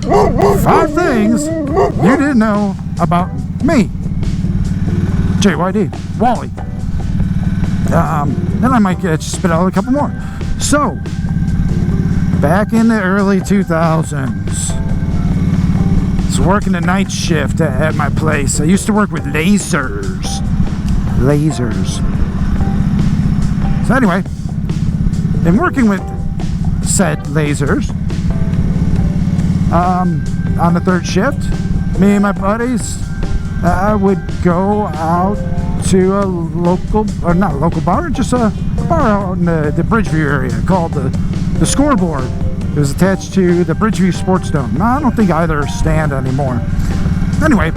5 things you didn't know about me. JYD. Wally. Then I might spit out a couple more. So, back in the early 2000s, I was working a night shift at my place. I used to work with lasers. So anyway, been working with said lasers on the 3rd shift. Me and my buddies would go out to a local, or not a local bar, just a bar out in the Bridgeview area called the Scoreboard. It was attached to the Bridgeview Sports Dome. No, I don't think either stand anymore. Anyway,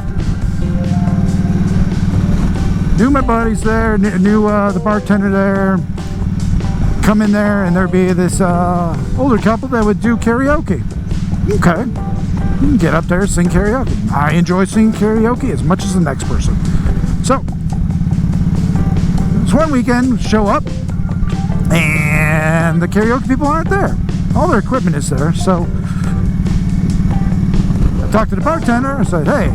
knew my buddies there, knew the bartender there. Come in there and there'd be this older couple that would do karaoke. Okay, you can get up there, sing karaoke. I enjoy singing karaoke as much as the next person. So one weekend, show up, and the karaoke people aren't there. All their equipment is there, so I talked to the bartender. I said, hey,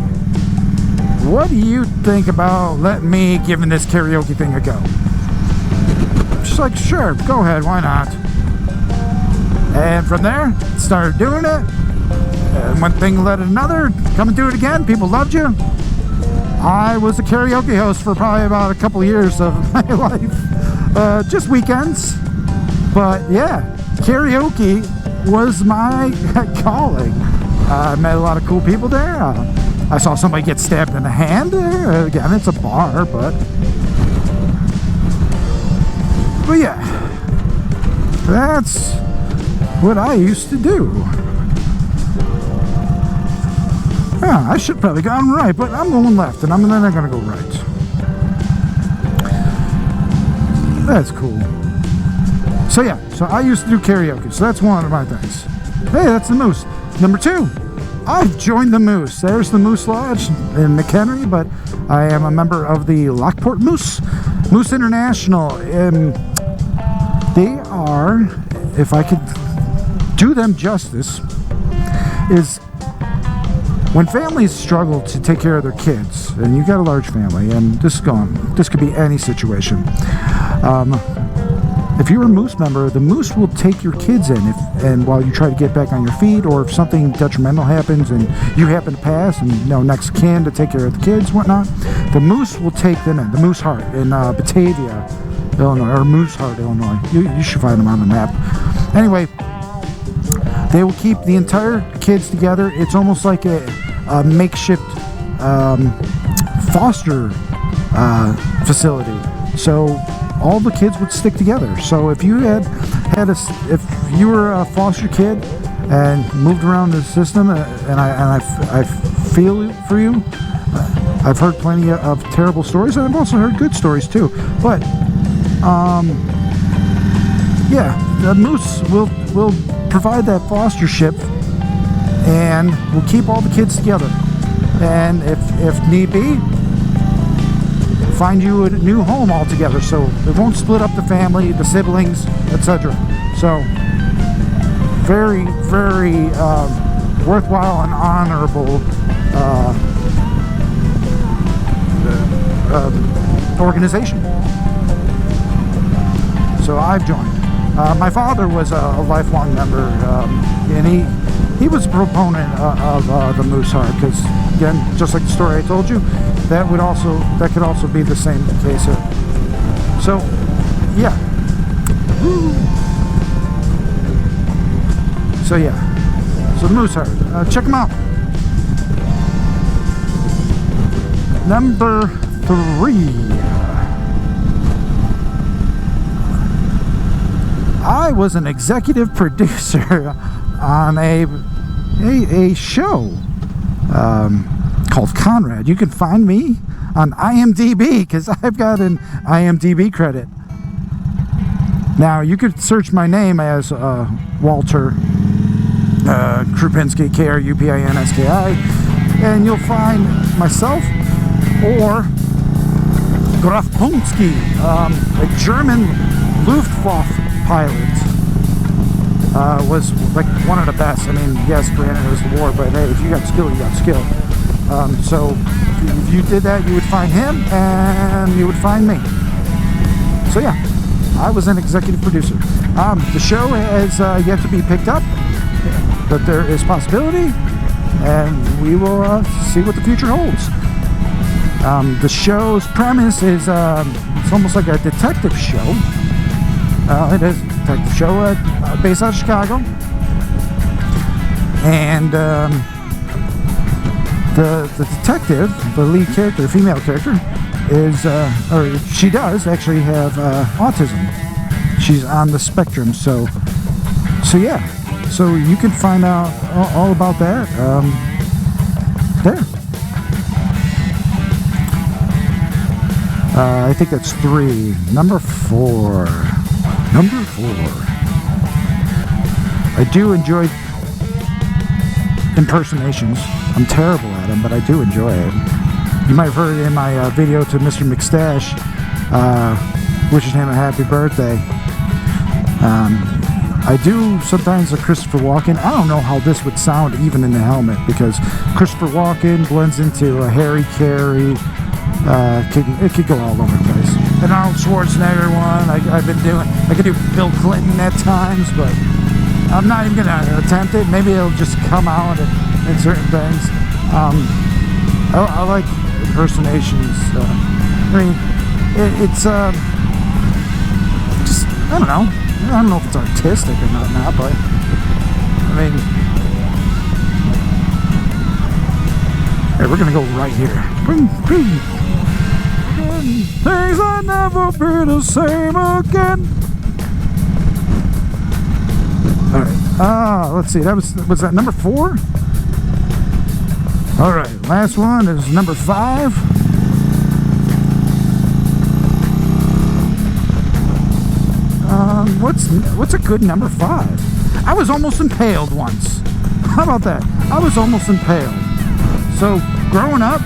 what do you think about letting me giving this karaoke thing a go? She's like, sure, go ahead, why not? And from there, started doing it. And one thing led to another. Come and do it again. People loved you. I was a karaoke host for probably about a couple of years of my life. Just weekends. But yeah, karaoke was my calling. I met a lot of cool people there. I saw somebody get stabbed in the hand there. Again, it's a bar, but yeah, that's what I used to do. I should probably go right, but I'm going left, and then I'm going to go right. That's cool. So yeah, so I used to do karaoke, so that's one of my things. Hey, that's the Moose. Number 2, I've joined the Moose. There's the Moose Lodge in McHenry, but I am a member of the Lockport Moose International. They are, if I could do them justice, is when families struggle to take care of their kids, and you've got a large family, and this could be any situation. If you're a Moose member, the Moose will take your kids in and while you try to get back on your feet, or if something detrimental happens and you happen to pass and next kin to take care of the kids, whatnot, the Moose will take them in. The Moose Heart in Batavia, Illinois, or Moose Heart, Illinois. You should find them on the map. Anyway, they will keep the entire kids together. It's almost like a makeshift foster facility. So all the kids would stick together. So if you if you were a foster kid and moved around the system, and I feel for you. I've heard plenty of terrible stories, and I've also heard good stories too. But yeah, the Moose will provide that fostership, and will keep all the kids together. And if need be, find you a new home altogether, so it won't split up the family, the siblings, etc. So very, very worthwhile and honorable organization. So I've joined. My father was a lifelong member, and he was a proponent of the Moose Heart, because again, just like the story I told you, that could also be the same case here. So yeah. So yeah. So the Moose Heart. Check them out. Number 3. I was an executive producer on a show called Conrad. You can find me on IMDb, because I've got an IMDb credit. Now, you could search my name as Walter Krupinski, Krupinski, and you'll find myself, or Graf Punski, a German Luftwaffe pilot. was like one of the best. I mean, yes, granted it was the war, but hey, if you got skill, you got skill. So if you did that, you would find him and you would find me. So yeah, I was an executive producer. The show has yet to be picked up, but there is possibility, and we will see what the future holds. The show's premise is it's almost like a detective show. It is a detective show based out of Chicago, and the detective, the lead character, the female character, is or she does actually have autism. She's on the spectrum, so yeah, so you can find out all about that there. I think that's 3. Number 4. I do enjoy impersonations. I'm terrible at them, but I do enjoy it. You might have heard it in my video to Mr. McStache, wishing him a happy birthday. I do sometimes a Christopher Walken. I don't know how this would sound even in the helmet, because Christopher Walken blends into a Harry Carey. It could go all over the place. An Arnold Schwarzenegger one. I've been doing. I could do Bill Clinton at times, but I'm not even gonna attempt it. Maybe it'll just come out in certain things. I like impersonations. I mean, it's just, I don't know. I don't know if it's artistic or not, but I mean, hey, we're gonna go right here. Things will never be the same again. All right. Let's see. Was that number 4? All right. Last one is number 5. What's a good number 5? I was almost impaled once. How about that? I was almost impaled. So growing up,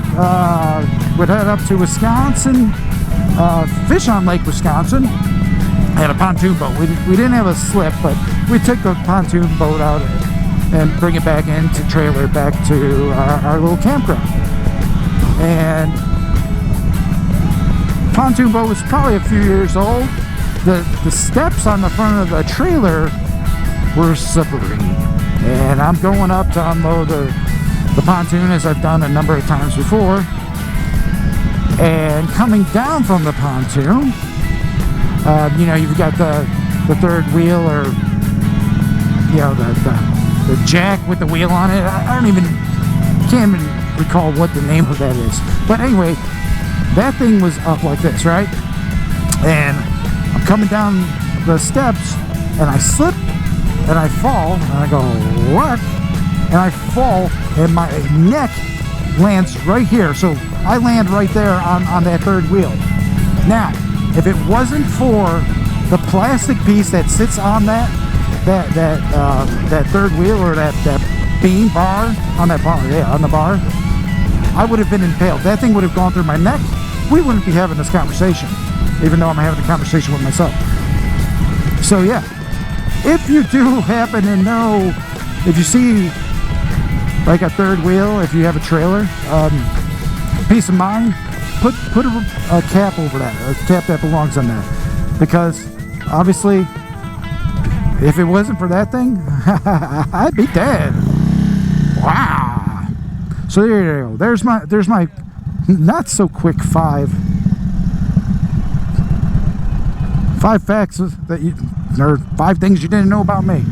would head up to Wisconsin, fish on Lake Wisconsin. Had a pontoon boat. We didn't have a slip, but we took the pontoon boat out and bring it back into trailer back to our little campground. And pontoon boat was probably a few years old. The steps on the front of the trailer were slippery, and I'm going up to unload the pontoon, as I've done a number of times before. And coming down from the pontoon, you know, you've got the third wheel, or you know, the jack with the wheel on it. Can't even recall what the name of that is. But anyway, that thing was up like this, right? And I'm coming down the steps, and I slip, and I fall, and I go, what? And I fall, and my neck lands right here. So I land right there on that third wheel. Now, if it wasn't for the plastic piece that sits on that third wheel, or that beam bar on that bar, yeah, on the bar, I would have been impaled. That thing would have gone through my neck. We wouldn't be having this conversation, even though I'm having a conversation with myself. So yeah, if you do happen to know, if you see like a third wheel, if you have a trailer, peace of mind, put a cap over that, a cap that belongs on that, because obviously if it wasn't for that thing, I'd be dead. Wow. So there you go. There's my not so quick 5 facts that or 5 things you didn't know about me.